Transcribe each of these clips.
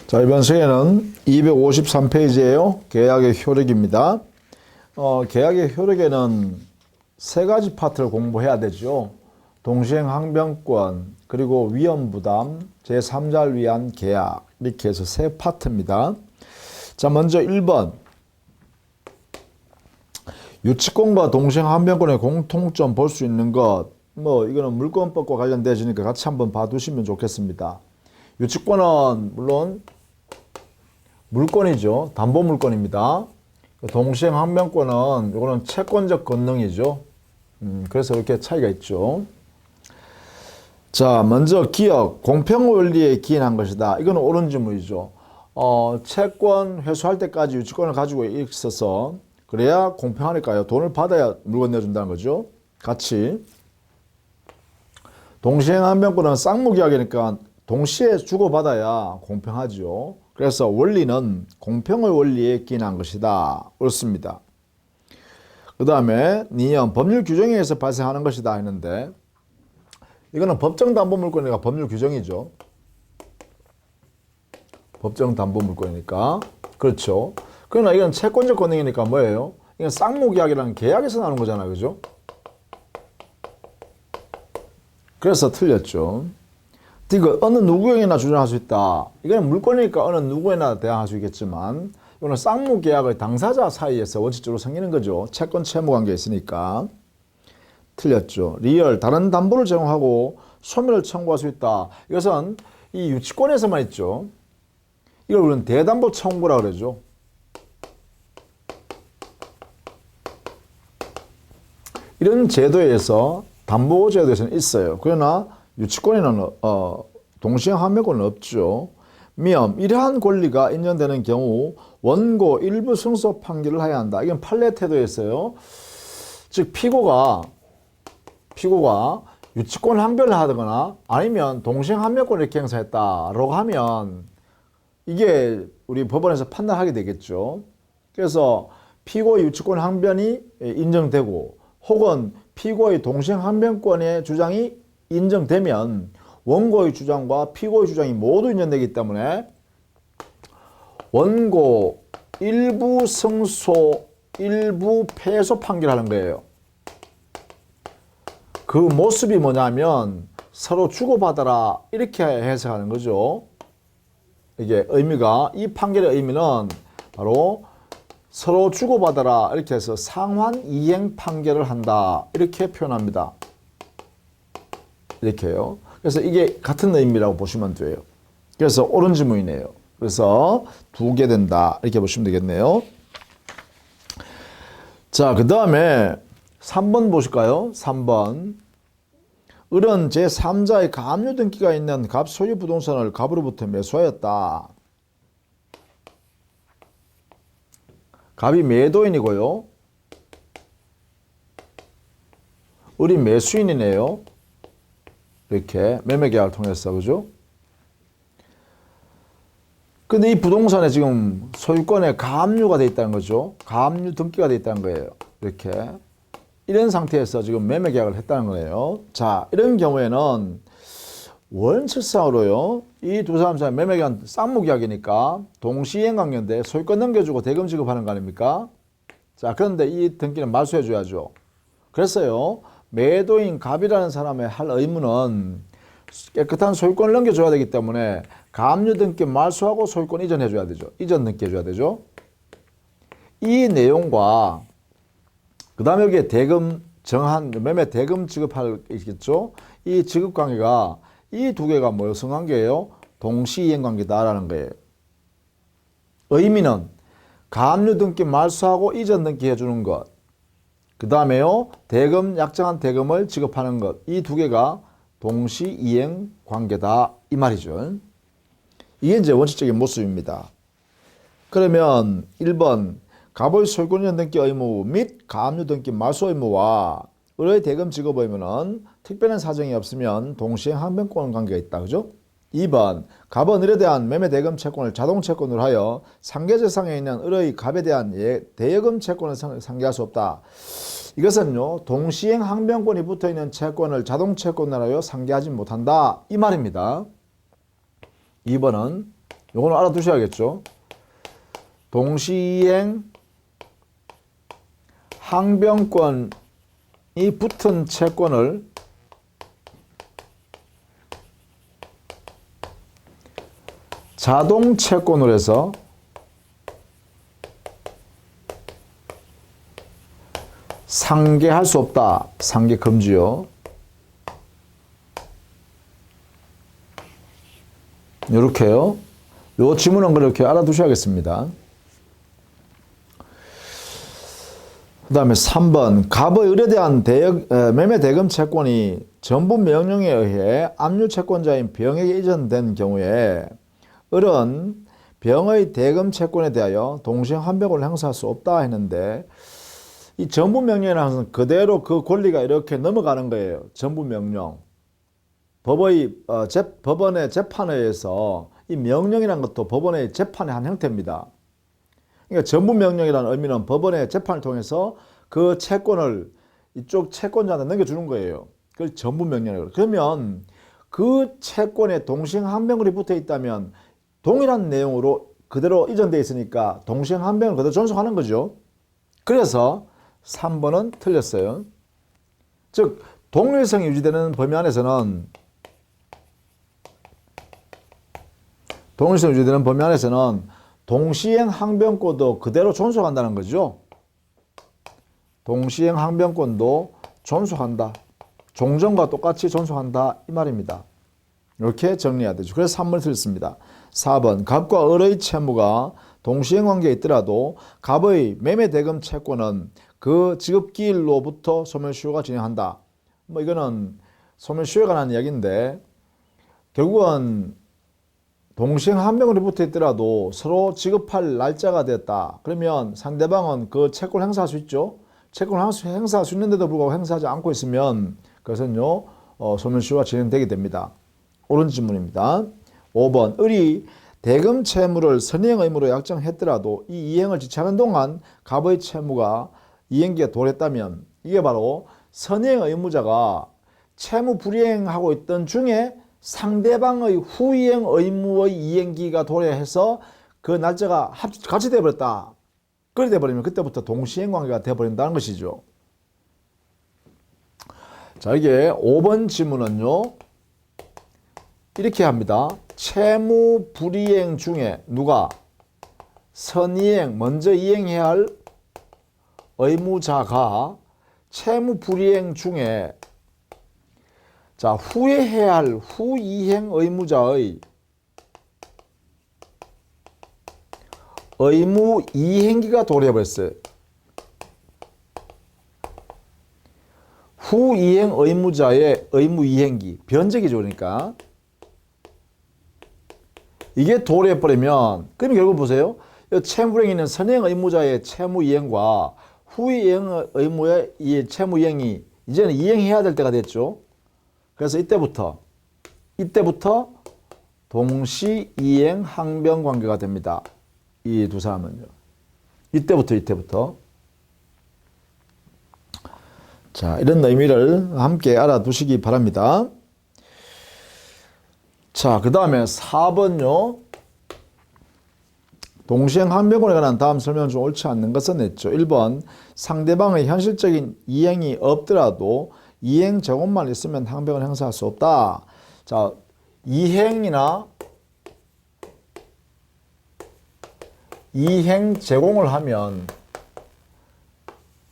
자, 이번 시간에는 253페이지예요. 계약의 효력입니다. 계약의 효력에는 세 가지 파트를 공부해야 되죠. 동시행 항변권, 그리고 위험부담, 제3자를 위한 계약, 이렇게 해서 세 파트입니다. 자, 먼저 1번. 유치권과 동시행 항변권의 공통점 볼 수 있는 것. 이거는 물권법과 관련되시니까 같이 한번 봐두시면 좋겠습니다. 유치권은 물론 물권이죠. 담보물권입니다. 동시행 항변권은 이거는 채권적 권능이죠. 그래서 이렇게 차이가 있죠. 자, 먼저 기억, 공평 원리에 기인한 것이다. 이건 옳은 질문이죠. 채권 회수할 때까지 유치권을 가지고 있어서 그래야 공평하니까요. 돈을 받아야 물건 내준다는 거죠. 같이. 동시행 항변권은 쌍무계약이니까 동시에 주고받아야 공평하죠. 그래서 원리는 공평의 원리에 기인한 것이다. 옳습니다. 그 다음에 니은, 법률 규정에 의해서 발생하는 것이다 했는데 이거는 법정담보물권이니까 법률 규정이죠. 법정담보물권이니까. 그렇죠. 그러나 이건 채권적 권능이니까 뭐예요? 이건 쌍무계약이라는 계약에서 나오는 거잖아요. 그죠? 그래서 틀렸죠. 이거 어느 누구에게나 주장할 수 있다. 이건 물권이니까 어느 누구에나 대항할 수 있겠지만 이거는 쌍무계약의 당사자 사이에서 원칙적으로 생기는 거죠. 채권 채무 관계에 있으니까. 틀렸죠. 리얼, 다른 담보를 제공하고 소멸을 청구할 수 있다. 이것은 이 유치권에서만 있죠. 이걸 우리는 대담보 청구라 그러죠. 이런 제도에서 담보 제도에서는 있어요. 그러나 유치권에는 동시행 항변권은 없죠. 미엄, 이러한 권리가 인정되는 경우 원고 일부 승소 판결을 해야 한다. 이건 판례 태도에서요. 즉 피고가 유치권 항변을 하거나 아니면 동시행 항변권을 이렇게 행사했다라고 하면 이게 우리 법원에서 판단하게 되겠죠. 그래서 피고의 유치권 항변이 인정되고 혹은 피고의 동시행 항변권의 주장이 인정되면 원고의 주장과 피고의 주장이 모두 인정되기 때문에 원고 일부 승소, 일부 패소 판결하는 거예요. 그 모습이 뭐냐면 서로 주고받아라 이렇게 해석하는 거죠. 이게 의미가, 이 판결의 의미는 바로 서로 주고받아라 이렇게 해서 상환 이행 판결을 한다 이렇게 표현합니다. 이렇게요. 그래서 이게 같은 의미라고 보시면 돼요. 그래서 옳은 질문이네요. 그래서 두 개 된다 이렇게 보시면 되겠네요. 자, 그 다음에 3번 보실까요? 3번. 을은 제3자의 가압류 등기가 있는 갑 소유 부동산을 갑으로부터 매수하였다. 갑이 매도인이고요. 을이 매수인이네요. 이렇게 매매계약을 통해서, 그죠? 근데 이 부동산에 지금 소유권에 가압류가 돼 있다는 거죠. 가압류 등기가 돼 있다는 거예요. 이렇게. 이런 상태에서 지금 매매계약을 했다는 거예요. 자, 이런 경우에는 원칙상으로요. 이 두 사람 사이 매매계약은 쌍무계약이니까 동시이행관계인데 소유권 넘겨주고 대금 지급하는 거 아닙니까? 자, 그런데 이 등기는 말소해줘야죠. 그래서요. 매도인 갑이라는 사람의 할 의무는 깨끗한 소유권을 넘겨줘야 되기 때문에 가압류 등기 말소하고 소유권 이전해줘야 되죠. 이전 등기해줘야 되죠. 이 내용과 그 다음에 여기에 대금 정한 매매 대금 지급할 있겠죠. 이 지급 관계가 이 두 개가 무슨 관계예요? 동시이행 관계다라는 거예요. 의미는 가압류 등기 말소하고 이전 등기 해주는 것. 그 다음에요. 대금, 약정한 대금을 지급하는 것. 이 두 개가 동시이행 관계다. 이 말이죠. 이게 이제 원칙적인 모습입니다. 그러면 1번. 갑의 소유권 이전 등기 의무 및 가압류 등기 말소 의무와 을의 대금 지급 의무는 특별한 사정이 없으면 동시행 항변권 관계가 있다. 그죠? 2번. 갑은 을에 대한 매매 대금 채권을 자동 채권으로 하여 상계재상에 있는 을의 갑에 대한 대여금 채권을 상계할 수 없다. 이것은요. 동시행 항변권이 붙어있는 채권을 자동 채권으로 하여 상계하지 못한다. 이 말입니다. 2번은 요거는 알아두셔야겠죠. 동시이행 항변권이 붙은 채권을 자동 채권으로 해서 상계할 수 없다. 상계 금지요. 이렇게요. 요 지문은 그렇게 알아두셔야겠습니다. 그 다음에 3번 갑의 을에 대한 매매 대금 채권이 전부 명령에 의해 압류 채권자인 병에게 이전된 경우에 을은 병의 대금 채권에 대하여 동시에 환병을 행사할 수 없다 했는데 이 전부 명령이라는 것은 그대로 그 권리가 이렇게 넘어가는 거예요. 전부 명령. 법원의 재판에 의해서 이 명령이라는 것도 법원의 재판의 한 형태입니다. 그러니까 전부 명령이라는 의미는 법원의 재판을 통해서 그 채권을 이쪽 채권자한테 넘겨주는 거예요. 그걸 전부 명령이라고. 그러면 그 채권에 동시행항변권이 붙어 있다면 동일한 내용으로 그대로 이전되어 있으니까 동시행항변을 그대로 존속하는 거죠. 그래서 3번은 틀렸어요. 즉 동일성이 유지되는 범위 안에서는 동시행 항변권도 그대로 존속한다는 거죠. 동시행 항변권도 존속한다. 종전과 똑같이 존속한다 이 말입니다. 이렇게 정리해야 되죠. 그래서 3번을 틀렸습니다. 4번 갑과 을의 채무가 동시행 관계에 있더라도 갑의 매매 대금 채권은 그 지급기일로부터 소멸시효가 진행한다. 뭐 이거는 소멸시효에 관한 이야기인데 결국은 동시행 항변권이 붙어 있더라도 서로 지급할 날짜가 됐다. 그러면 상대방은 그 채권을 행사할 수 있죠. 채권을 행사할 수 있는데도 불구하고 행사하지 않고 있으면 그것은요 소멸시효가 진행되게 됩니다. 옳은 질문입니다. 5번 을이 대금 채무를 선행 의무로 약정했더라도 이 이행을 지체하는 동안 갑의 채무가 이행기가 도래했다면 이게 바로 선행 의무자가 채무 불이행하고 있던 중에 상대방의 후이행 의무의 이행기가 도래해서 그 날짜가 같이 되어버렸다. 그렇게 되어버리면 그때부터 동시행 관계가 되어버린다는 것이죠. 자, 이게 5번 질문은요. 이렇게 합니다. 채무 불이행 중에 누가 선이행, 먼저 이행해야 할 의무자가 채무 불이행 중에 자, 후에 해야 할 후이행 의무자의 의무 이행기가 도래해버렸어요. 후이행 의무자의 의무 이행기, 변제기죠. 그러니까 이게 도래해버리면 그럼 결국 보세요. 채무불이행에 있는 선행 의무자의 채무 이행과 후이행 의무의 이 채무 이행이 이제는 이행해야 될 때가 됐죠. 그래서 이때부터 동시 이행 항변 관계가 됩니다. 이 두 사람은요. 이때부터. 자, 이런 의미를 함께 알아두시기 바랍니다. 자, 그 다음에 4번요. 동시행 항변권에 관한 다음 설명 중 옳지 않는 것은 했죠. 1번 상대방의 현실적인 이행이 없더라도 이행 제공만 있으면 항변을 행사할 수 없다. 자, 이행이나 이행 제공을 하면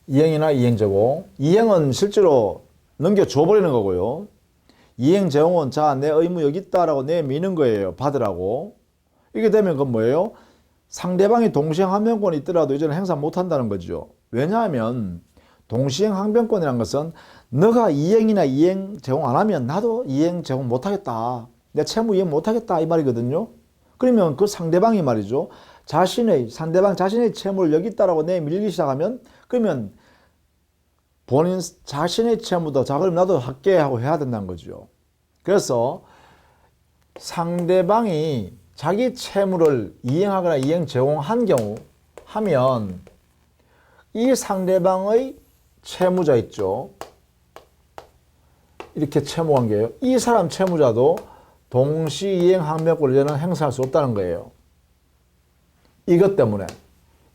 이행이나 이행 제공. 이행은 실제로 넘겨줘 버리는 거고요. 이행 제공은 자, 내 의무 여기 있다라고 내미는 거예요. 받으라고. 이게 되면 그건 뭐예요? 상대방이 동시행 항변권이 있더라도 이제는 행사 못 한다는 거죠. 왜냐하면 동시행 항변권이라는 것은 너가 이행이나 이행 제공 안 하면 나도 이행 제공 못 하겠다. 내 채무 이행 못 하겠다 이 말이거든요. 그러면 그 상대방이 말이죠. 상대방 자신의 채무를 여기 있다라고 내밀기 시작하면 그러면 본인 자신의 채무도 자 그럼 나도 할게 하고 해야 된다는 거죠. 그래서 상대방이 자기 채무를 이행하거나 이행 제공한 경우 하면 이 상대방의 채무자 있죠. 이렇게 채무관계예요. 이 사람 채무자도 동시이행 항변권을 얘는 행사할 수 없다는 거예요. 이것 때문에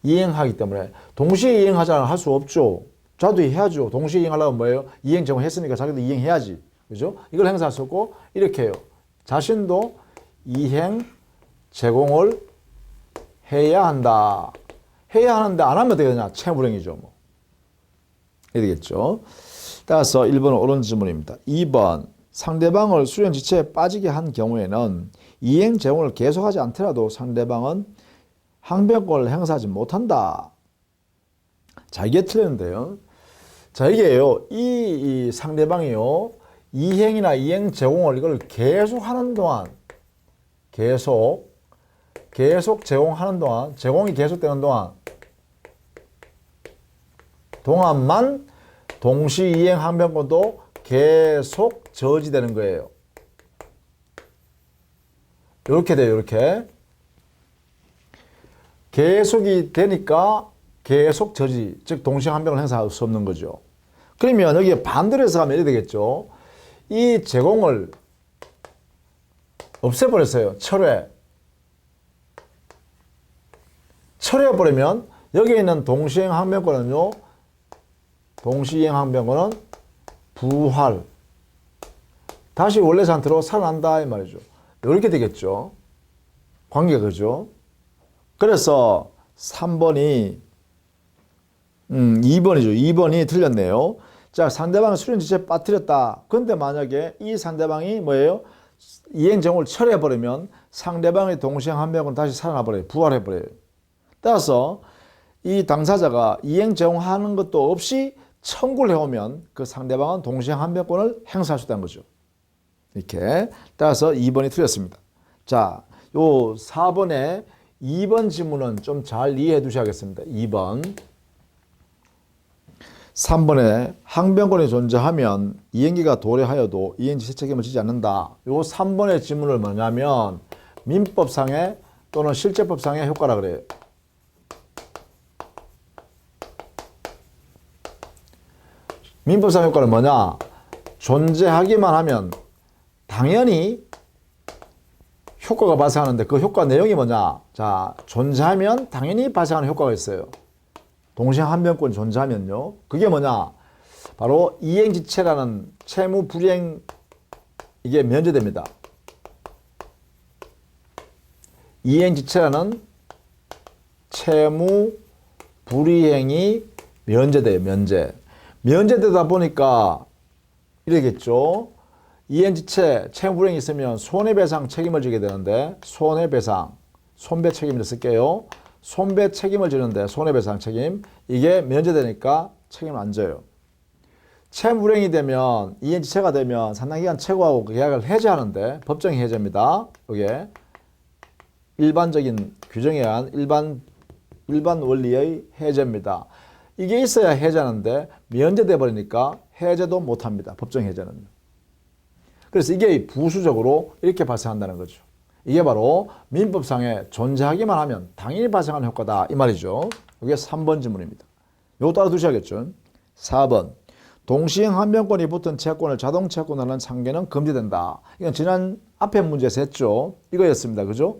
이행하기 때문에 동시에 이행하자는 할 수 없죠. 자도 해야죠. 동시에 이행하려면 뭐예요? 이행 제공했으니까 자기도 이행해야지. 그죠? 이걸 행사할 수 없고 이렇게 해요. 자신도 이행 제공을 해야 한다. 해야 하는데 안 하면 어떻게 되냐? 채무불행이죠. 뭐. 이렇게 되겠죠. 따라서 1번은 옳은 질문입니다. 2번 상대방을 수령 지체에 빠지게 한 경우에는 이행 제공을 계속하지 않더라도 상대방은 항변권을 행사하지 못한다. 자, 이게 틀렸는데요. 자, 이게요. 이 상대방이요. 이행이나 이행 제공을 이걸 계속 하는 동안 계속 제공하는 동안 제공이 계속되는 동안만 동시 이행 항변권도 계속 저지되는 거예요. 이렇게 돼요. 이렇게. 계속이 되니까 계속 저지, 즉 동시 항변을 행사할 수 없는 거죠. 그러면 여기에 반대로 해서 하면 이렇게 되겠죠. 이 제공을 없애버렸어요. 철회해버리면 여기 있는 동시행 항변권은요. 동시이행 항변권은 부활. 다시 원래 상태로 살아난다 이 말이죠. 이렇게 되겠죠. 관계가 그죠. 그래서 3번이 2번이죠. 2번이 틀렸네요. 자, 상대방을 수령 지체에 빠뜨렸다. 근데 만약에 이 상대방이 뭐예요? 이행 제공을 철회해버리면 상대방의 동시행 항변권은 다시 살아나버려요. 부활해버려요. 따라서 이 당사자가 이행 제공하는 것도 없이 청구를 해오면 그 상대방은 동시행 항변권을 행사할 수 있다는 거죠. 이렇게. 따라서 2번이 틀렸습니다. 자, 요 4번에 2번 지문은 좀 잘 이해해 두셔야겠습니다. 2번. 3번에 항변권이 존재하면 이행기가 도래하여도 이행지체 책임을 지지 않는다. 요 3번의 지문을 뭐냐면 민법상의 또는 실제법상의 효과라 그래요. 민법상 효과는 뭐냐? 존재하기만 하면 당연히 효과가 발생하는데 그 효과 내용이 뭐냐? 자, 존재하면 당연히 발생하는 효과가 있어요. 동시에 항변권이 존재하면요. 그게 뭐냐? 바로 이행지체라는 채무 불이행 이게 면제됩니다. 이행지체라는 채무 불이행이 면제돼요. 면제되다 보니까 이러겠죠. 이행지체, 채무불이행이 있으면 손해배상 책임을 지게 되는데 손해배상, 손배 책임을 쓸게요. 손배 책임을 지는데 손해배상 책임 이게 면제되니까 책임을 안 져요. 채무불이행이 되면 이행지체가 되면 상당기간 최고하고 그 계약을 해제하는데 법정 해제입니다. 이게 일반적인 규정에 의한 일반 원리의 해제입니다. 이게 있어야 해제하는데 면제돼 버리니까 해제도 못합니다. 법정 해제는. 그래서 이게 부수적으로 이렇게 발생한다는 거죠. 이게 바로 민법상에 존재하기만 하면 당연히 발생하는 효과다 이 말이죠. 이게 3번 질문입니다. 이거 따라 두셔야겠죠. 4번 동시행 항변권이 붙은 채권을 자동 채권하는 상계는 금지된다. 이건 지난 앞에 문제에서 했죠. 이거였습니다. 그죠?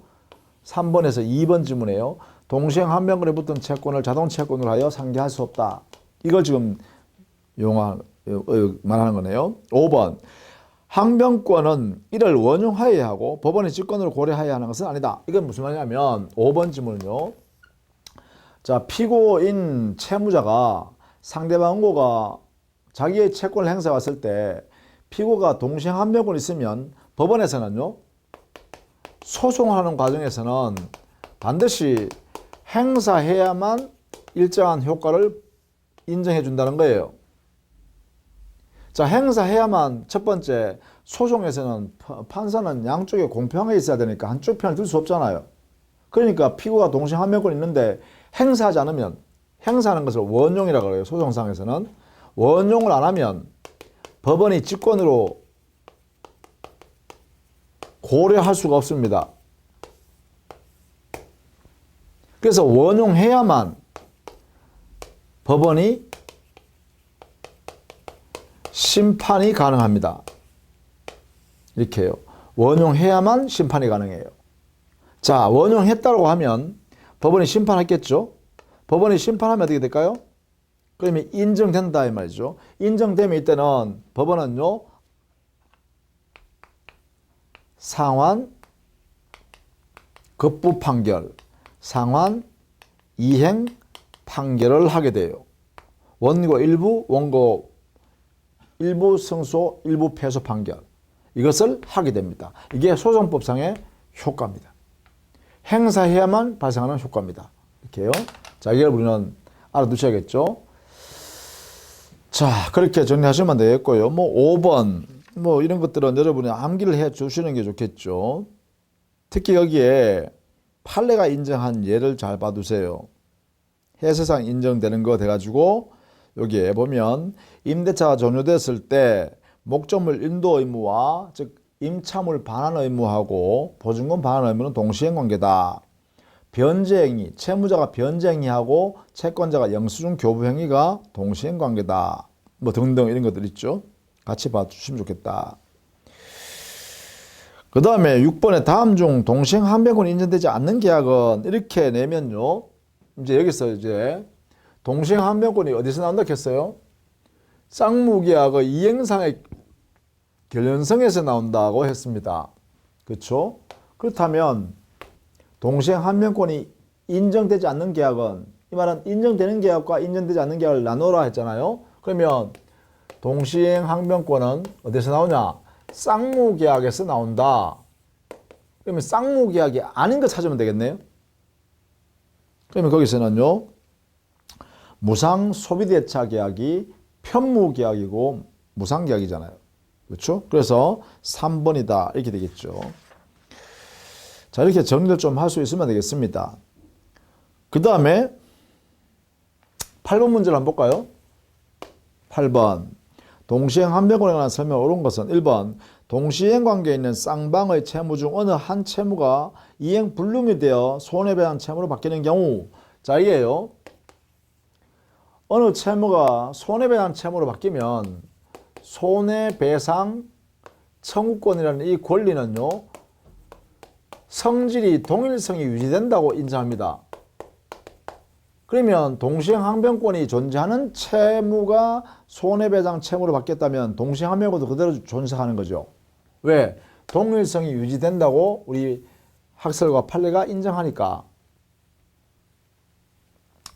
3번에서 2번 질문이에요. 동시행 항변권이 붙은 채권을 자동 채권으로 하여 상계할 수 없다. 이걸 지금 말하는 거네요. 5번 항변권은 이를 원용하여야 하고 법원의 직권으로 고려하여야 하는 것은 아니다. 이건 무슨 말이냐면 5번 질문은요. 자, 피고인 채무자가 상대방 원고가 자기의 채권을 행사해 왔을 때 피고가 동시행 항변권이 있으면 법원에서는요. 소송하는 과정에서는 반드시 행사해야만 일정한 효과를 인정해 준다는 거예요. 자, 행사해야만 첫 번째 소송에서는 판사는 양쪽에 공평하게 있어야 되니까 한쪽 편을 들 수 없잖아요. 그러니까 피고가 동시행 항변권이 있는데 행사하지 않으면 행사하는 것을 원용이라고 해요. 소송상에서는 원용을 안 하면 법원이 직권으로 고려할 수가 없습니다. 그래서 원용해야만 법원이 심판이 가능합니다. 이렇게 해요. 원용해야만 심판이 가능해요. 자, 원용했다고 하면 법원이 심판했겠죠? 법원이 심판하면 어떻게 될까요? 그러면 인정된다 이 말이죠. 인정되면 이때는 법원은요, 상환 급부 판결, 상환 이행 판결을 하게 돼요. 원고 일부, 원고 일부 승소, 일부 패소 판결. 이것을 하게 됩니다. 이게 소송법상의 효과입니다. 행사해야만 발생하는 효과입니다. 이렇게요. 자, 이걸 우리는 알아두셔야겠죠. 자, 그렇게 정리하시면 되겠고요. 5번, 이런 것들은 여러분이 암기를 해 주시는 게 좋겠죠. 특히 여기에 판례가 인정한 예를 잘 봐두세요. 해세상 인정되는 거 돼가지고 여기에 보면 임대차가 종료됐을 때 목적물 인도 의무와 즉 임차물 반환 의무하고 보증금 반환 의무는 동시행 관계다. 변제행위, 채무자가 변제행위하고 채권자가 영수증 교부 행위가 동시행 관계다. 등등 이런 것들 있죠. 같이 봐주시면 좋겠다. 그 다음에 6번에 다음 중 동시행 항변권이 인정되지 않는 계약은 이렇게 내면요. 이제 여기서 이제 동시행 항변권이 어디서 나온다 했어요? 쌍무계약의 이행상의 결연성에서 나온다고 했습니다. 그렇죠? 그렇다면 동시행 항변권이 인정되지 않는 계약은, 이 말은 인정되는 계약과 인정되지 않는 계약을 나누라 했잖아요. 그러면 동시행 항변권은 어디서 나오냐? 쌍무계약에서 나온다. 그러면 쌍무계약이 아닌 거 찾으면 되겠네요. 그러면 거기서는요, 무상소비대차 계약이 편무계약이고 무상계약이잖아요. 그렇죠? 그래서 3번이다 이렇게 되겠죠. 자, 이렇게 정리를 좀 할 수 있으면 되겠습니다. 그 다음에 8번 문제를 한번 볼까요? 8번 동시행 항변권에 관한 설명을 옳은 것은 1번 동시행 관계에 있는 쌍방의 채무 중 어느 한 채무가 이행 불능이 되어 손해배상 채무로 바뀌는 경우. 자, 이게요, 어느 채무가 손해배상 채무로 바뀌면 손해배상 청구권이라는 이 권리는요, 성질이 동일성이 유지된다고 인정합니다. 그러면 동시행 항변권이 존재하는 채무가 손해배상 채무로 바뀌었다면 동시행 항변권도 그대로 존재하는 거죠. 왜? 동일성이 유지된다고 우리 학설과 판례가 인정하니까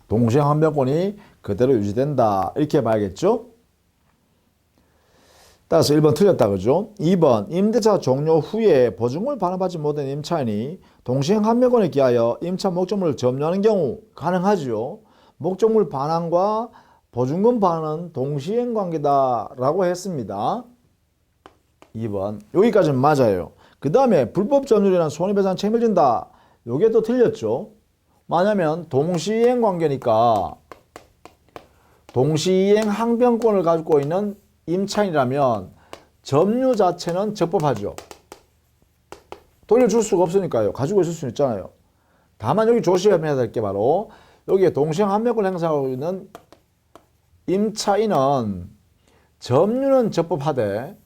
동시행 항변권이 그대로 유지된다 이렇게 봐야겠죠. 따라서 1번 틀렸다 그죠. 2번 임대차 종료 후에 보증금을 반환받지 못한 임차인이 동시행 항변권에 기하여 임차 목적물을 점유하는 경우 가능하지요. 목적물 반환과 보증금 반환은 동시행 관계다라고 했습니다. 2번 여기까지는 맞아요. 그 다음에 불법 점유이란 손해배상 책임을 진다. 요게 또 틀렸죠. 왜냐하면 동시행 관계니까 동시행 항변권을 가지고 있는 임차인이라면 점유 자체는 적법하죠. 돌려줄 수가 없으니까요. 가지고 있을 수 있잖아야 다만 여기 조심해야 될 게 바로 여기에 동시행 항변권을 행사하고 있는 임차인은 점유는 적법하되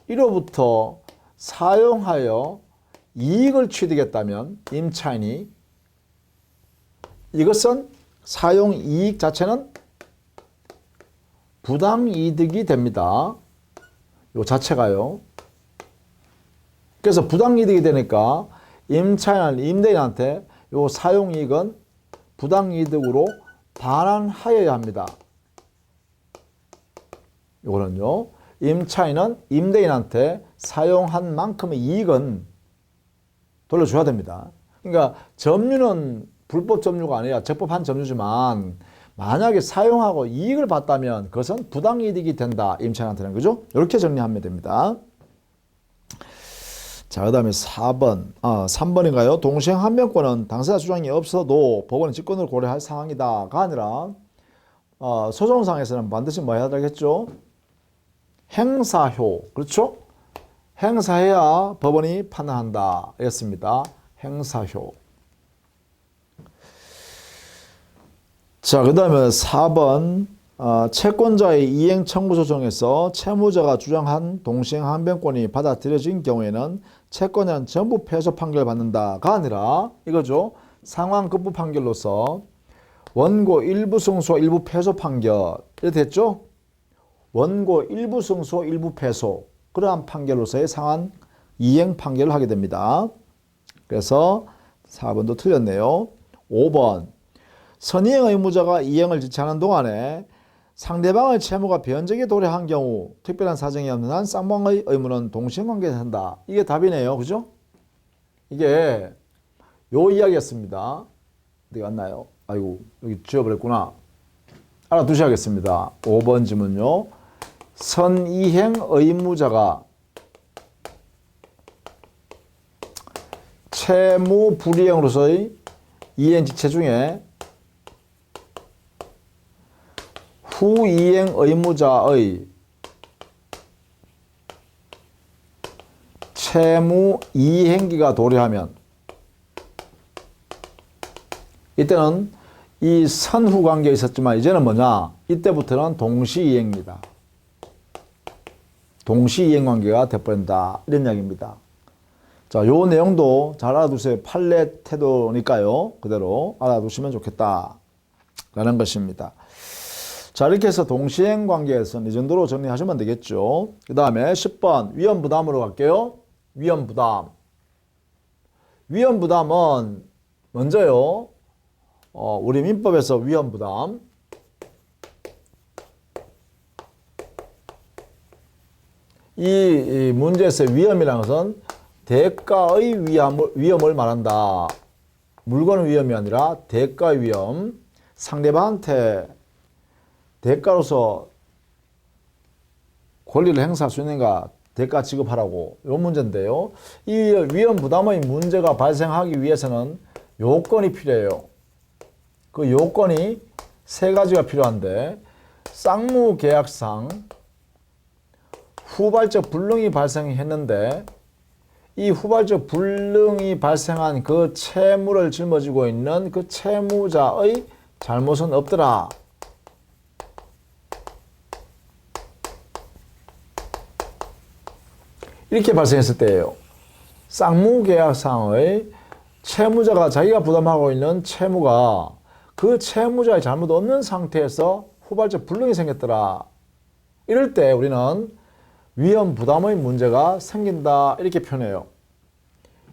이로부터 사용하여 이익을 취득했다면 임차인이 이것은 사용 이익 자체는 부당이득이 됩니다. 요 자체가요. 그래서 부당이득이 되니까 임차인, 임대인한테 요 사용이익은 부당이득으로 반환하여야 합니다. 요거는요. 임차인은 임대인한테 사용한 만큼의 이익은 돌려줘야 됩니다. 그러니까 점유는 불법 점유가 아니라 적법한 점유지만 만약에 사용하고 이익을 봤다면 그것은 부당이득이 된다. 임차인한테는. 그죠? 이렇게 정리하면 됩니다. 자, 그 다음에 3번인가요? 동시행 항변권은 당사자 주장이 없어도 법원의 직권을 고려할 상황이다가 아니라 소송상에서는 반드시 뭐 해야 되겠죠? 행사효. 그렇죠? 행사해야 법원이 판단한다. 였습니다. 행사효. 자, 그 다음에 4번 채권자의 이행 청구 소송에서 채무자가 주장한 동시행 항변권이 받아들여진 경우에는 채권자는 전부 패소 판결을 받는다가 아니라 이거죠. 상환 급부 판결로서 원고 일부 승소 일부 패소 판결 이렇게 됐죠. 원고 일부 승소 일부 패소 그러한 판결로서의 상환 이행 판결을 하게 됩니다. 그래서 4번도 틀렸네요. 5번 선이행 의무자가 이행을 지체하는 동안에 상대방의 채무가 변적에 도래한 경우 특별한 사정이 없는 한 쌍방의 의무는 동시행관계에 한다. 이게 답이네요. 그죠? 이게 요 이야기였습니다. 어디 갔나요? 아이고 여기 지워버렸구나. 알아두셔야겠습니다. 5번 지문요. 선이행 의무자가 채무 불이행으로서의 이행 지체 중에 후이행 의무자의 채무 이행기가 도래하면 이때는 이 선후 관계에 있었지만 이제는 뭐냐? 이때부터는 동시이행입니다. 동시이행 관계가 돼버린다. 이런 이야기입니다. 자, 요 내용도 잘 알아두세요. 판례 태도니까요. 그대로 알아두시면 좋겠다. 라는 것입니다. 자, 이렇게 해서 동시행 관계에서는 이 정도로 정리하시면 되겠죠. 그 다음에 10번 위험부담으로 갈게요. 위험부담. 위험부담은 먼저요. 우리 민법에서 위험부담. 이 문제에서의 위험이라는 것은 대가의 위험을 말한다. 물건의 위험이 아니라 대가의 위험. 상대방한테 대가로서 권리를 행사할 수 있는가 대가 지급하라고 이 문제인데요. 이 위험 부담의 문제가 발생하기 위해서는 요건이 필요해요. 그 요건이 세 가지가 필요한데 쌍무 계약상 후발적 불능이 발생했는데 이 후발적 불능이 발생한 그 채무를 짊어지고 있는 그 채무자의 잘못은 없더라. 이렇게 발생했을 때예요. 쌍무계약상의 채무자가 자기가 부담하고 있는 채무가 그 채무자의 잘못 없는 상태에서 후발적 불능이 생겼더라. 이럴 때 우리는 위험 부담의 문제가 생긴다 이렇게 표현해요.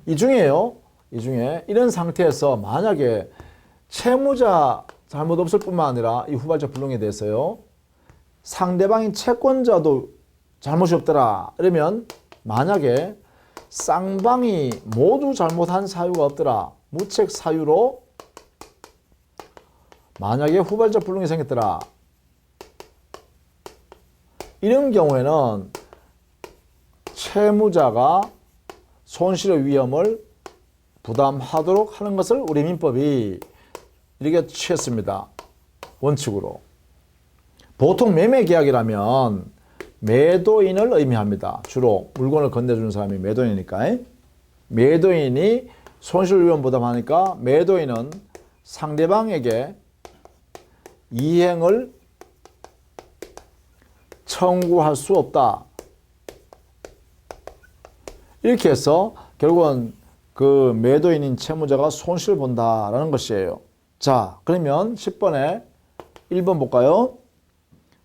이 중에 이런 상태에서 만약에 채무자 잘못 없을 뿐만 아니라 이 후발적 불능에 대해서요. 상대방인 채권자도 잘못이 없더라. 이러면 만약에 쌍방이 모두 잘못한 사유가 없더라. 무책 사유로 만약에 후발적 불능이 생겼더라. 이런 경우에는 채무자가 손실의 위험을 부담하도록 하는 것을 우리 민법이 이렇게 취했습니다. 원칙으로. 보통 매매계약이라면 매도인을 의미합니다. 주로 물건을 건네주는 사람이 매도인이니까. 매도인이 손실 위험 부담하니까 매도인은 상대방에게 이행을 청구할 수 없다. 이렇게 해서 결국은 그 매도인인 채무자가 손실을 본다라는 것이에요. 자, 그러면 10번에 1번 볼까요?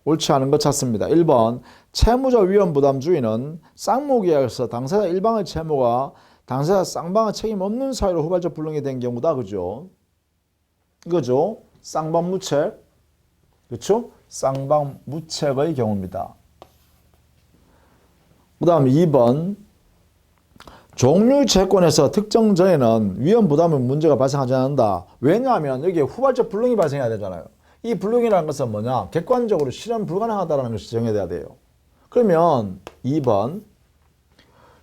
옳지 않은 것 찾습니다. 1번 채무자 위험 부담주의는 쌍무계약에서 당사자 일방의 채무가 당사자 쌍방의 책임 없는 사유로 후발적 불능이 된 경우다. 그죠? 이거죠. 쌍방무책. 그렇죠? 쌍방무책의 경우입니다. 그 다음 2번 종류 채권에서 특정 전에는 위험 부담의 문제가 발생하지 않는다. 왜냐하면 여기에 후발적 불능이 발생해야 되잖아요. 이 불능이라는 것은 뭐냐? 객관적으로 실현 불가능하다는 것이 정해져야 돼요. 그러면 2번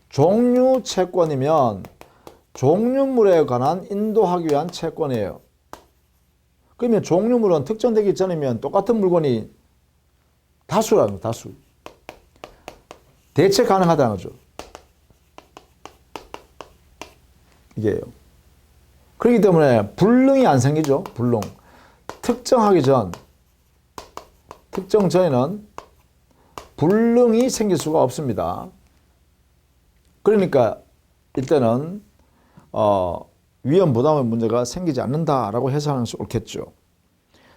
종류 채권이면 종류물에 관한 인도하기 위한 채권이에요. 그러면 종류물은 특정되기 전이면 똑같은 물건이 다수라는 거예요. 다수. 대체 가능하다는 거죠. 이게요. 그렇기 때문에 불능이 안 생기죠. 불능. 특정하기 전, 특정 전에는 불능이 생길 수가 없습니다. 그러니까 이때는 위험 부담의 문제가 생기지 않는다라고 해석하는 것이 옳겠죠.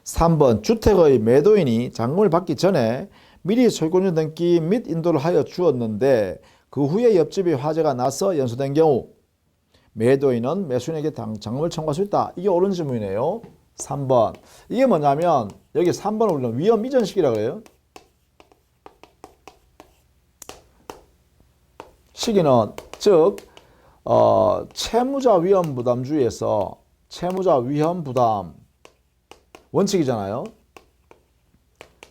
3번 주택의 매도인이 잔금을 받기 전에 미리 소유권자 등기 및 인도를 하여 주었는데 그 후에 옆집이 화재가 나서 연소된 경우 매도인은 매수인에게 잔금을 청구할 수 있다. 이게 옳은 질문이네요. 3번. 이게 뭐냐면 여기 3번을 우리는 위험 이전 시기라고 해요. 시기는 즉 채무자 위험 부담주의에서 채무자 위험 부담 원칙이잖아요.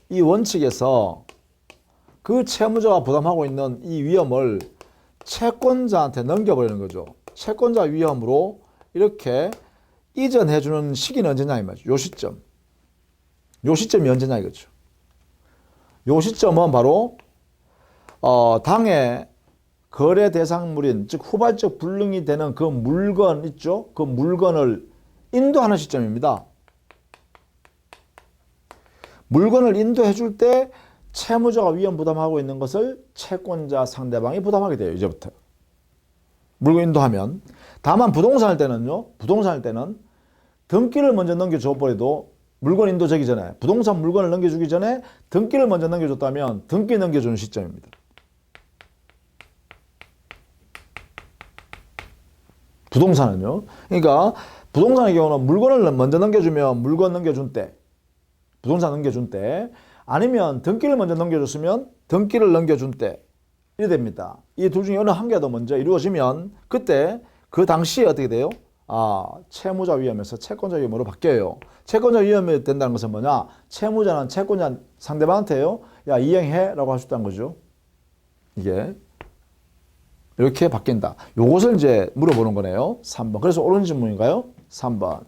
이 원칙에서 그 채무자가 부담하고 있는 이 위험을 채권자한테 넘겨버리는 거죠. 채권자 위험으로 이렇게 이전해주는 시기는 언제냐 이 말이죠. 요 시점. 요 시점이 언제냐 이거죠. 요 시점은 바로 당해 거래 대상물인 즉 후발적 불능이 되는 그 물건 있죠. 그 물건을 인도하는 시점입니다. 물건을 인도해 줄 때 채무자가 위험 부담하고 있는 것을 채권자 상대방이 부담하게 돼요. 이제부터. 물건 인도하면. 다만 부동산 할 때는요. 부동산 할 때는 등기를 먼저 넘겨줘 버려도 물건 인도되기 전에 부동산 물건을 넘겨주기 전에 등기를 먼저 넘겨줬다면 등기 넘겨주는 시점입니다. 부동산은요. 그러니까 부동산의 경우는 물건을 먼저 넘겨주면 물건 넘겨준 때 부동산 넘겨준 때 아니면 등기를 먼저 넘겨줬으면 등기를 넘겨준 때 이래 됩니다. 이 둘 중에 어느 한 개라도 먼저 이루어지면 그때 그 당시에 어떻게 돼요? 채무자 위험에서 채권자 위험으로 바뀌어요. 채권자 위험이 된다는 것은 뭐냐? 채무자는 채권자 상대방한테요. 야 이행해 라고 할 수 있다는 거죠. 이게 이렇게 바뀐다. 요것을 이제 물어보는 거네요. 3번. 그래서 옳은 질문인가요? 3번.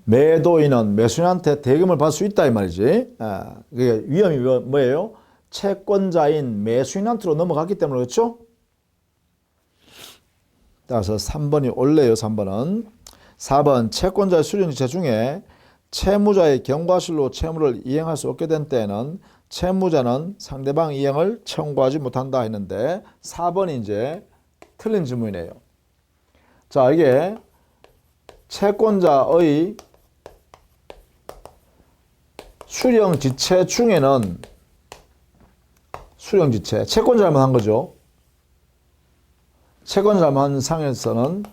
매도인은 매수인한테 대금을 받을 수 있다 이 말이지. 그게 위험이 뭐예요? 채권자인 매수인한테로 넘어갔기 때문에 그렇죠? 따라서 3번이 옳네요. 3번은. 4번 채권자의 수령지체 중에 채무자의 경과실로 채무를 이행할 수 없게 된 때에는 채무자는 상대방 이행을 청구하지 못한다 했는데 4번이 이제 틀린 질문이네요. 자, 이게 채권자의 수령지체 중에는 수령지체, 채권자 잘못한 거죠. 채권자 잘못한 상에서는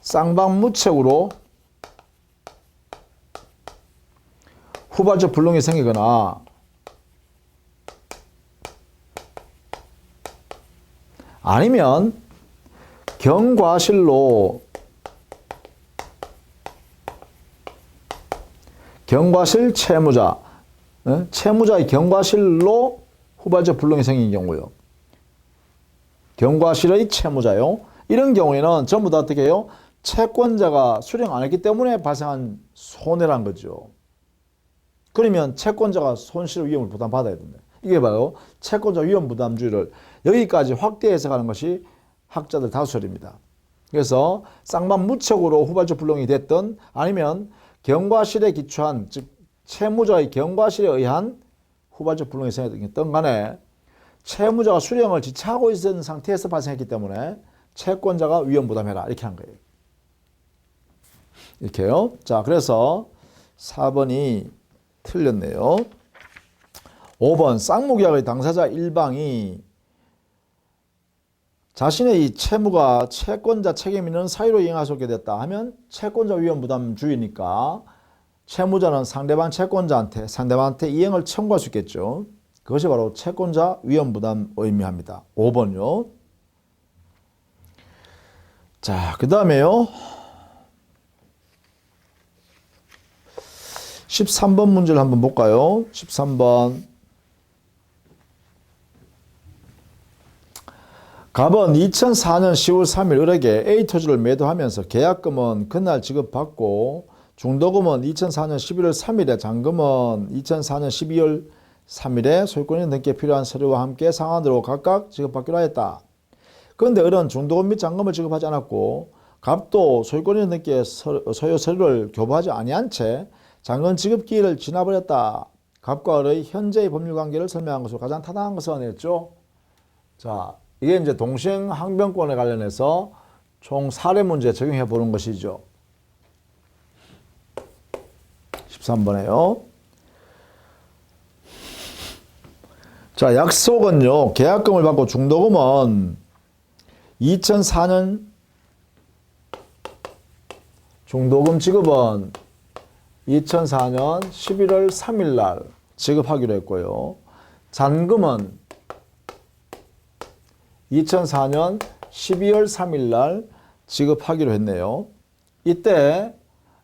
쌍방무책으로 후발적 불능이 생기거나 아니면 경과실로 경과실 채무자 채무자의 경과실로 후발적 불능이 생긴 경우요. 경과실의 채무자요. 이런 경우에는 전부 다 어떻게 해요? 채권자가 수령 안 했기 때문에 발생한 손해란 거죠. 그러면 채권자가 손실 위험을 부담받아야 된다. 이게 바로 채권자 위험 부담주의를 여기까지 확대 해석하는 것이 학자들 다수설입니다. 그래서 쌍방무책으로 후발적 불능이 됐든 아니면 경과실에 기초한 즉 채무자의 경과실에 의한 후발적 불능이 생겼던 간에 채무자가 수령을 지체하고 있는 상태에서 발생했기 때문에 채권자가 위험 부담해라 이렇게 한 거예요. 이렇게요. 자, 그래서 4번이 틀렸네요. 5번 쌍무계약의 당사자 일방이 자신의 이 채무가 채권자 책임 있는 사유로 이행할 수 없게 됐다 하면 채권자 위험 부담주의니까 채무자는 상대방한테 이행을 청구할 수 있겠죠. 그것이 바로 채권자 위험 부담 의미합니다. 5번요. 자, 그 다음에요. 13번 문제를 한번 볼까요? 13번. 갑은 2004년 10월 3일 을에게 A 토지를 매도하면서 계약금은 그날 지급받고 중도금은 2004년 11월 3일에 잔금은 2004년 12월 3일에 소유권인 등기에 필요한 서류와 함께 상환으로 각각 지급받기로 하였다. 그런데 을은 중도금 및 잔금을 지급하지 않았고 갑도 소유권인 등기에 소유 서류를 교부하지 아니한 채 잔금 지급 기일을 지나버렸다. 갑과 을의 현재의 법률관계를 설명한 것으로 가장 타당한 것은 했죠. 자, 이게 이제 동시행 항변권에 관련해서 총 사례 문제 적용해 보는 것이죠. 13번에요. 자, 약속은요, 계약금을 받고 중도금은 2004년 중도금 지급은 2004년 11월 3일 날 지급하기로 했고요. 잔금은 2004년 12월 3일 날 지급하기로 했네요. 이때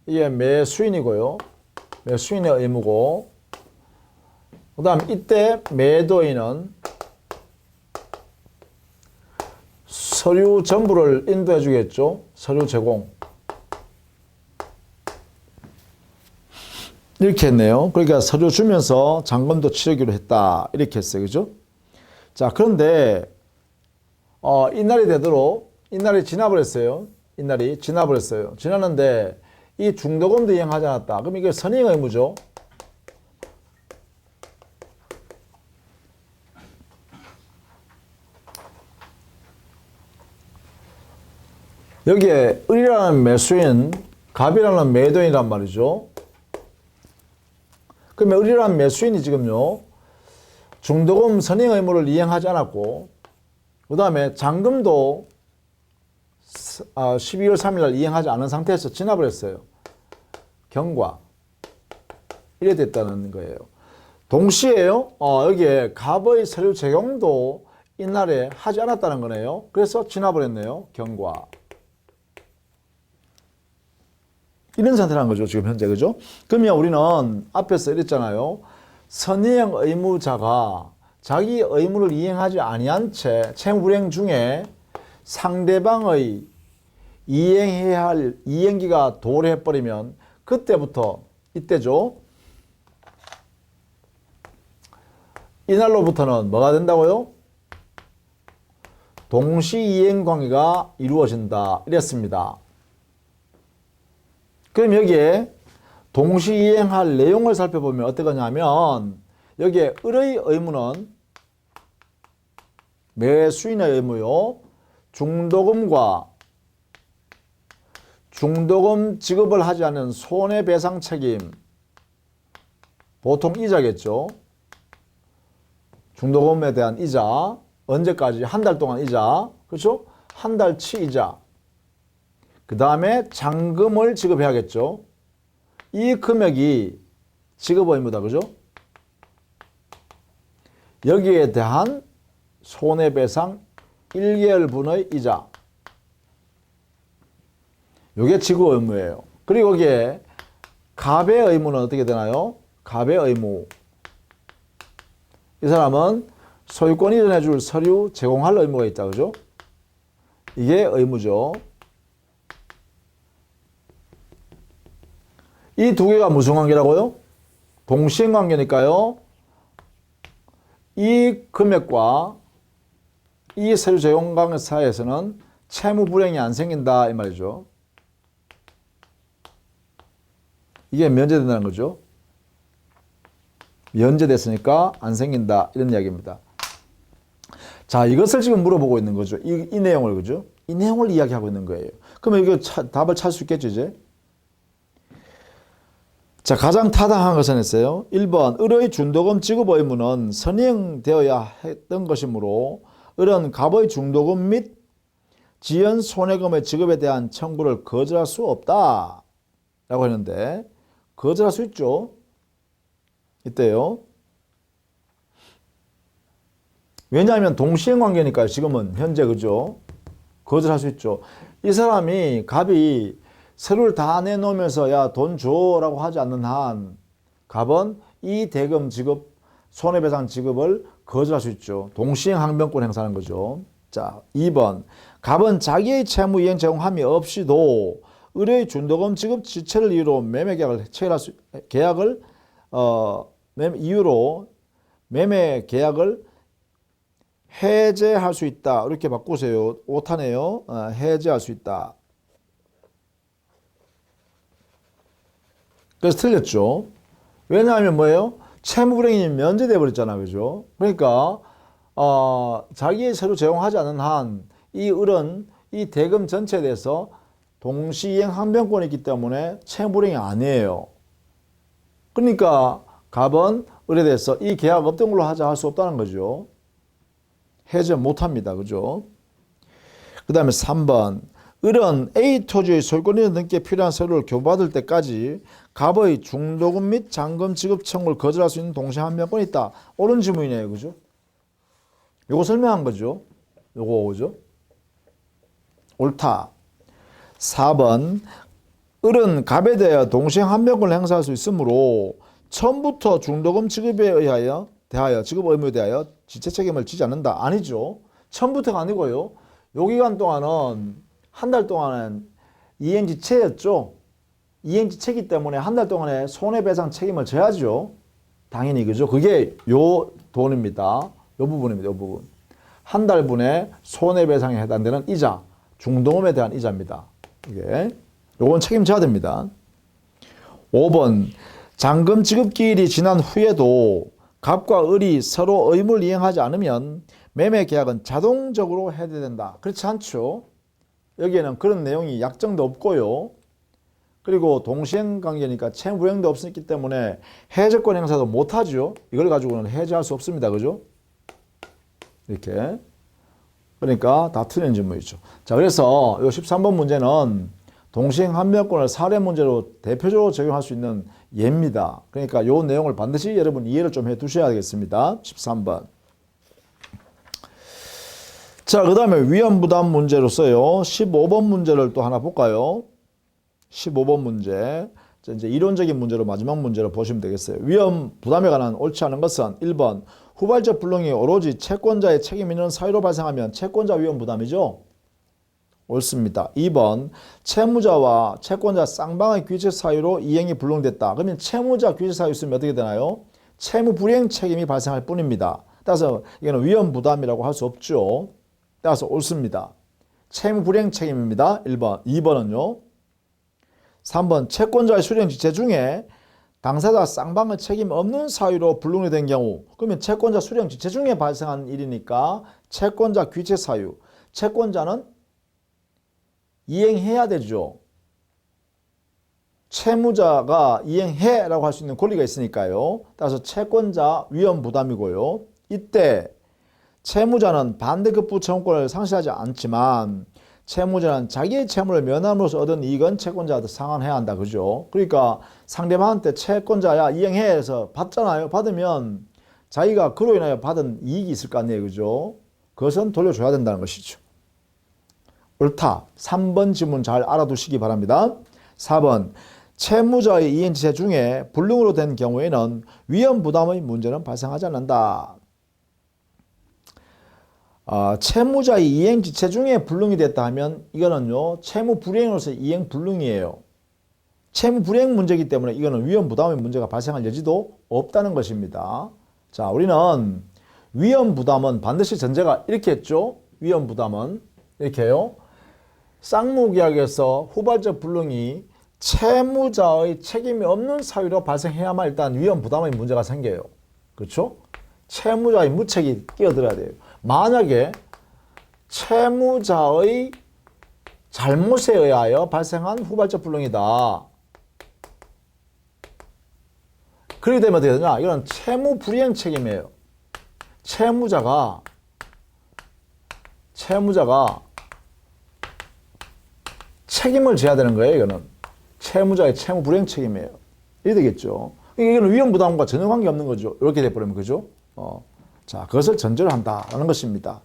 이게 매수인이고요. 매수인의 의무고, 그 다음 이때 매도인은 서류 전부를 인도해 주겠죠. 서류 제공. 이렇게 했네요. 그러니까 서류 주면서 잔금도 치르기로 했다. 이렇게 했어요. 그죠? 자, 그런데 이날이 되도록 이날이 지나버렸어요. 이날이 지나버렸어요. 지났는데 이 중도금도 이행하지 않았다. 그럼 이게 선행 의무죠. 여기에 을이라는 매수인, 갑이라는 매도인이란 말이죠. 그러면 을이라는 매수인이 지금요, 중도금 선행 의무를 이행하지 않았고, 그 다음에 잔금도 12월 3일 날 이행하지 않은 상태에서 지나버렸어요. 경과. 이래 됐다는 거예요. 동시에요, 여기에 갑의 서류 제공도 이날에 하지 않았다는 거네요. 그래서 지나버렸네요. 경과. 이런 상태라는 거죠. 지금 현재. 그죠? 그러면 우리는 앞에서 이랬잖아요. 선이행 의무자가 자기 의무를 이행하지 아니한 채 채무불이행 중에 상대방의 이행해야 할 이행기가 도래해버리면 그때부터 이때죠. 이날로부터는 뭐가 된다고요? 동시이행관계가 이루어진다. 이랬습니다. 그럼 여기에 동시이행할 내용을 살펴보면 어떠냐면 여기에 을의 의무는 매수인의 의무요. 중도금과 중도금 지급을 하지 않은 손해배상 책임, 보통 이자겠죠. 중도금에 대한 이자, 언제까지? 한 달 동안 이자, 그렇죠? 한 달치 이자. 그 다음에 잔금을 지급해야겠죠. 이 금액이 지급 의무다, 그죠? 여기에 대한 손해배상 1개월분의 이자. 이게 지급 의무예요. 그리고 여기에 갑의 의무는 어떻게 되나요? 갑의 의무. 이 사람은 소유권 이전해 줄 서류 제공할 의무가 있다, 그죠? 이게 의무죠. 이 두 개가 무슨 관계라고요? 동시행 관계니까요. 이 금액과 이 서류 제공 관계 사이에서는 채무 불이행이 안 생긴다 이 말이죠. 이게 면제된다는 거죠. 면제됐으니까 안 생긴다 이런 이야기입니다. 자, 이것을 지금 물어보고 있는 거죠. 이 내용을, 그죠? 이 내용을 이야기하고 있는 거예요. 그러면 이거 답을 찾을 수 있겠죠, 이제? 자, 가장 타당한 것은 했어요. 1번, 을의 중도금 지급 의무는 선행되어야 했던 것이므로 을은 갑의 중도금 및 지연 손해금의 지급에 대한 청구를 거절할 수 없다 라고 했는데 거절할 수 있죠. 이때요. 왜냐하면 동시행 관계니까요. 지금은 현재, 그죠? 거절할 수 있죠. 이 사람이 갑이 서류를 다 내놓으면서 야, 돈 줘라고 하지 않는 한 갑은 이 대금 지급, 손해배상 지급을 거절할 수 있죠. 동시행 항변권 행사하는 거죠. 자, 2번. 갑은 자기의 채무 이행 제공함이 없이도 을의 중도금 지급 지체를 이유로 매매 계약을 체결할 수, 계약을 이유로 매매 계약을 해제할 수 있다. 이렇게 바꾸세요. 오타네요. 해제할 수 있다. 그래서 틀렸죠. 왜냐하면 뭐예요? 채무불이행이 면제돼 버렸잖아, 그죠? 그러니까 자기의 서류 제공하지 않은 한 이 을은 이 대금 전체에 대해서 동시이행 항변권이 있기 때문에 채무불이행이 아니에요. 그러니까 갑은 을에 대해서 이 계약 없던 걸로 하자 할 수 없다는 거죠. 해제 못합니다. 그죠? 그 다음에 3번 을은 A 토지의 소유권이 등기에 필요한 서류를 교부받을 때까지 갑의 중도금 및 잔금 지급 청구를 거절할 수 있는 동시항변권이 있다. 옳은 지문이네요. 그죠? 요거 설명한 거죠. 요거 그죠? 옳다. 4번 을은 갑에 대하여 동시항변권을 행사할 수 있으므로 처음부터 중도금 지급에 대하여 지급 의무에 대하여 지체 책임을 지지 않는다. 아니죠. 처음부터가 아니고요. 요 기간 동안은 한 달 동안은 이행지체였죠. 이행지체이기 때문에 한 달 동안에 손해배상 책임을 져야죠. 당연히 그죠. 그게 요 돈입니다. 요 부분입니다. 요 부분. 한 달분의 손해배상에 해당되는 이자, 중도금에 대한 이자입니다. 이게 요건 책임져야 됩니다. 5번 잔금 지급 기일이 지난 후에도 갑과 을이 서로 의무를 이행하지 않으면 매매 계약은 자동적으로 해제된다. 그렇지 않죠. 여기에는 그런 내용이 약정도 없고요. 그리고 동시행 관계니까 채무 불이행도 없었기 때문에 해제권 행사도 못하죠. 이걸 가지고는 해제할 수 없습니다. 그죠? 이렇게. 그러니까 다 틀린 질문이죠. 자, 그래서 이 13번 문제는 동시행 항변권을 사례 문제로 대표적으로 적용할 수 있는 예입니다. 그러니까 이 내용을 반드시 여러분 이해를 좀 해 두셔야 되겠습니다. 13번. 자, 그 다음에 위험부담 문제로서요. 15번 문제를 또 하나 볼까요? 15번 문제. 자, 이제 이론적인 문제로 마지막 문제로 보시면 되겠어요. 위험부담에 관한 옳지 않은 것은 1번 후발적 불능이 오로지 채권자의 책임 있는 사유로 발생하면 채권자 위험부담이죠. 옳습니다. 2번 채무자와 채권자 쌍방의 귀책 사유로 이행이 불능됐다. 그러면 채무자 귀책 사유 있으면 어떻게 되나요? 채무 불이행 책임이 발생할 뿐입니다. 따라서 이거는 위험부담이라고 할 수 없죠. 따라서 옳습니다. 채무 불이행 책임입니다. 1번. 2번은요. 3번 채권자의 수령 지체 중에 당사자 쌍방의 책임 없는 사유로 불능이 된 경우 그러면 채권자 수령 지체 중에 발생한 일이니까 채권자 귀책 사유. 채권자는 이행해야 되죠. 채무자가 이행해라고 할 수 있는 권리가 있으니까요. 따라서 채권자 위험부담이고요. 이때 채무자는 반대급부 청구권을 상실하지 않지만 채무자는 자기의 채무를 면함으로써 얻은 이익은 채권자한테 상환해야 한다. 그죠? 그러니까 상대방한테 채권자야 이행해 해서 받잖아요. 받으면 자기가 그로 인하여 받은 이익이 있을 거 아니에요. 그죠? 그것은 돌려줘야 된다는 것이죠. 옳다. 3번 지문 잘 알아두시기 바랍니다. 4번 채무자의 이행지체 중에 불능으로 된 경우에는 위험부담의 문제는 발생하지 않는다. 채무자의 이행지체 중에 불능이 됐다 하면 이거는요 채무 불이행으로서 이행 불능이에요. 채무 불이행 문제이기 때문에 이거는 위험부담의 문제가 발생할 여지도 없다는 것입니다. 자, 우리는 위험부담은 반드시 전제가 이렇게 했죠. 위험부담은 이렇게요. 쌍무계약에서 후발적 불능이 채무자의 책임이 없는 사유로 발생해야만 일단 위험부담의 문제가 생겨요. 그렇죠? 채무자의 무책이 끼어들어야 돼요. 만약에 채무자의 잘못에 의하여 발생한 후발적 불능이다. 그렇게 되면 어떻게 되냐? 이건 채무 불이행 책임이에요. 채무자가 책임을 져야 되는 거예요. 이거는 채무자의 채무 불이행 책임이에요. 이래 되겠죠. 이거는 위험부담과 전혀 관계없는 거죠. 이렇게 돼버리면 그죠? 자, 그것을 전제로 한다라는 것입니다.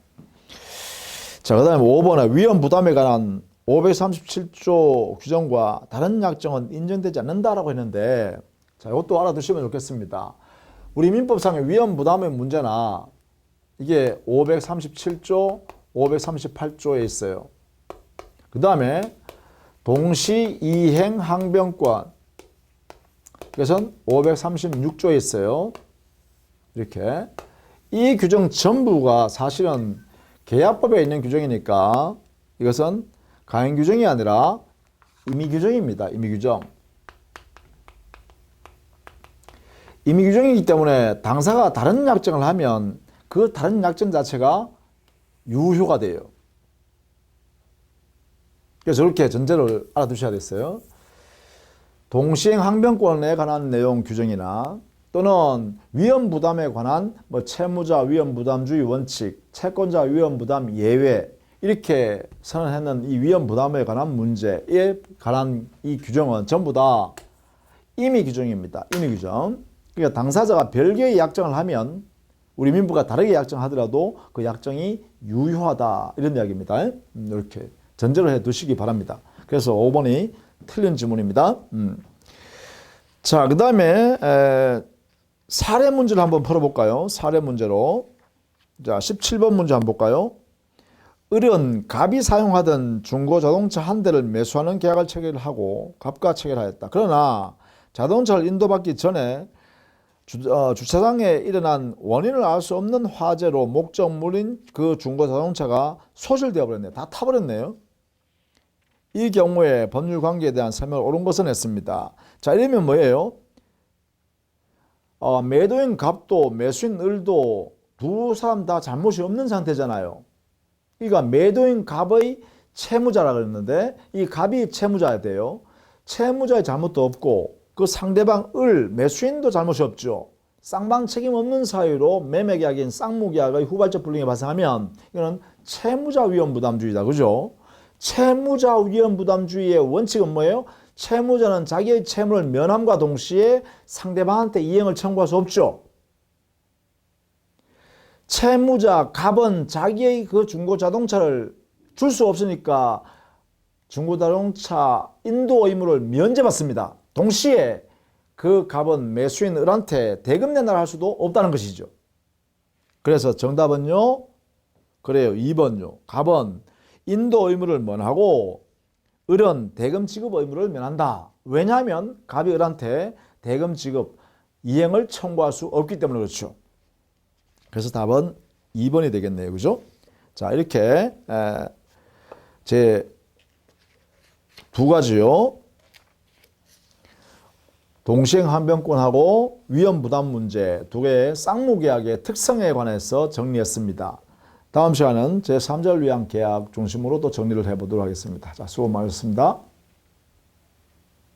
자, 그 다음에 5번에 위험부담에 관한 537조 규정과 다른 약정은 인정되지 않는다라고 했는데, 자, 이것도 알아두시면 좋겠습니다. 우리 민법상의 위험부담의 문제나 이게 537조, 538조에 있어요. 그 다음에 동시이행 항변권, 이것은 536조에 있어요. 이렇게. 이 규정 전부가 사실은 계약법에 있는 규정이니까 이것은 가행 규정이 아니라 임의 규정입니다. 임의 규정. 임의 규정이기 때문에 당사가 다른 약정을 하면 그 다른 약정 자체가 유효가 돼요. 그래서 저렇게 전제를 알아두셔야겠어요. 동시행 항변권에 관한 내용 규정이나 또는 위험부담에 관한 채무자 위험부담주의 원칙, 채권자 위험부담 예외 이렇게 선언했는 이 위험부담에 관한 문제에 관한 이 규정은 전부 다 임의 규정입니다. 임의 규정. 그러니까 당사자가 별개의 약정을 하면 우리 민부가 다르게 약정하더라도 그 약정이 유효하다 이런 이야기입니다. 이렇게 전제를 해 두시기 바랍니다. 그래서 5번이 틀린 지문입니다. 자, 그 다음에 사례 문제를 한번 풀어볼까요? 사례 문제로. 자, 17번 문제 한번 볼까요? 을은 갑이 사용하던 중고자동차 한 대를 매수하는 계약을 체결하고 갑과 체결하였다. 그러나 자동차를 인도받기 전에 주차장에 일어난 원인을 알 수 없는 화재로 목적물인 그 중고자동차가 소실되어 버렸네요. 다 타버렸네요. 이 경우에 법률 관계에 대한 설명을 옳은 것은 했습니다. 자, 이러면 뭐예요? 매도인 갑도 매수인 을도 두 사람 다 잘못이 없는 상태잖아요. 그러니까 매도인 갑의 채무자라 그랬는데 이 갑이 채무자야 돼요. 채무자의 잘못도 없고 그 상대방 을 매수인도 잘못이 없죠. 쌍방 책임 없는 사유로 매매계약인 쌍무계약의 후발적 불이행이 발생하면 이거는 채무자 위험부담주의다. 그죠? 채무자 위험부담주의의 원칙은 뭐예요? 채무자는 자기의 채무를 면함과 동시에 상대방한테 이행을 청구할 수 없죠. 채무자 갑은 자기의 그 중고자동차를 줄 수 없으니까 중고자동차 인도 의무를 면제받습니다. 동시에 그 갑은 매수인 을한테 대금 내놔라 할 수도 없다는 것이죠. 그래서 정답은요. 그래요. 2번요. 갑은 인도 의무를 면하고 을은 대금 지급 의무를 면한다. 왜냐하면 갑이 을한테 대금 지급 이행을 청구할 수 없기 때문에 그렇죠. 그래서 답은 2번이 되겠네요. 그죠? 자, 이렇게 제 두 가지요. 동시행 항변권하고 위험부담 문제 두 개의 쌍무계약의 특성에 관해서 정리했습니다. 다음 시간은 제3절 위한 계약 중심으로 또 정리를 해보도록 하겠습니다. 자, 수고 많으셨습니다.